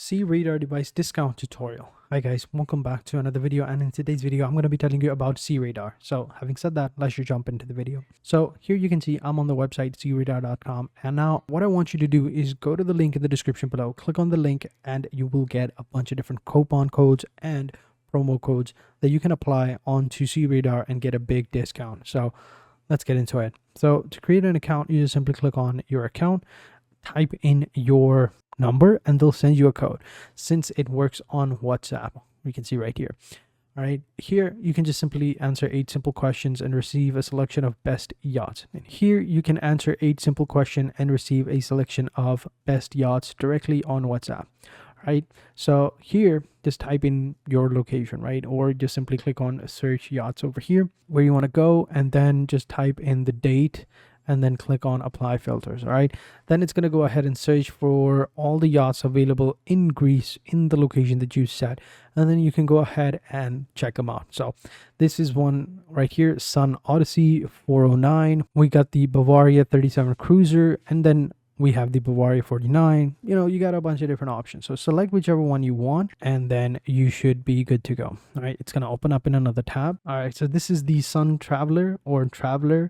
SEARADAR device discount tutorial. Hi guys, welcome back to another video, and in today's video I'm going to be telling you about SEARADAR. So having said that, let's just jump into the video. So here you can see I'm on the website SEARADAR.com, and now what I want you to do is go to the link in the description below, click on the link, and you will get a bunch of different coupon codes and promo codes that you can apply onto SEARADAR and get a big discount. So let's get into it. So to create an account, you just simply click on your account, type in your number, and they'll send you a code. Since it works on WhatsApp, we can see right here. All right, here you can just simply answer 8 simple questions and receive a selection of best yachts. And here you can answer 8 simple questions and receive a selection of best yachts directly on WhatsApp. Right, so here just type in your location, right, or just simply click on search yachts over here where you want to go, and then just type in the date and then click on apply filters. All right, then it's going to go ahead and search for all the yachts available in Greece in the location that you set, and then you can go ahead and check them out. So this is one right here, Sun Odyssey 409. We got the Bavaria 37 cruiser, and then we have the Bavaria 49. You got a bunch of different options. So select whichever one you want, and then you should be good to go. All right, it's going to open up in another tab. All right, so this is the Sun Traveler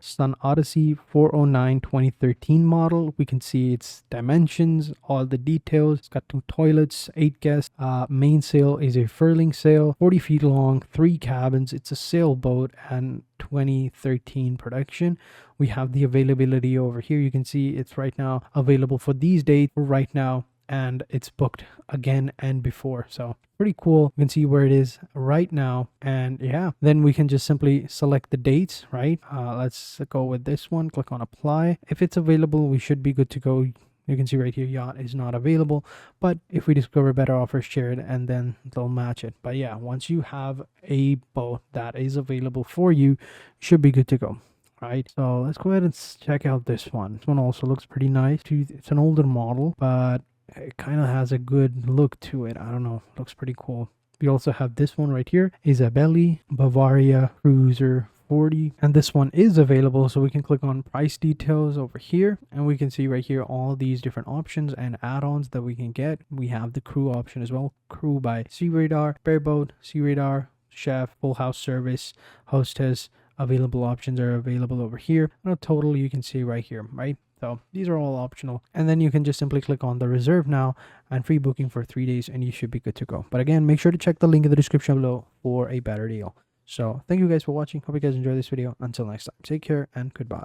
Sun Odyssey 409 2013 model. We can see its dimensions, all the details. It's got 2 toilets, 8 guests. Mainsail is a furling sail, 40 feet long, 3 cabins. It's a sailboat and 2013 production. We have the availability over here. You can see it's right now available for these dates right now, and it's booked again and before. So pretty cool. You can see where it is right now, and yeah, then we can just simply select the dates, right? Let's go with this one. Click on apply. If it's available, we should be good to go. You can see right here, yacht is not available, but if we discover better offers, share it, and then they'll match it. But yeah, once you have a boat that is available for you, you should be good to go. Right, so let's go ahead and check out this one. This one also looks pretty nice. It's an older model, but it kind of has a good look to it. I don't know, looks pretty cool. We also have this one right here, Isabelli Bavaria Cruiser 40, and this one is available. So we can click on price details over here, and we can see right here all these different options and add-ons that we can get. We have the crew option as well, crew by SEARADAR, bareboat, SEARADAR, chef, full house service, hostess. Available options are available over here. And a total you can see right here, right? So these are all optional, and then you can just simply click on the reserve now and free booking for 3 days, and you should be good to go. But again, make sure to check the link in the description below for a better deal. So thank you guys for watching. Hope you guys enjoyed this video. Until next time, take care and goodbye.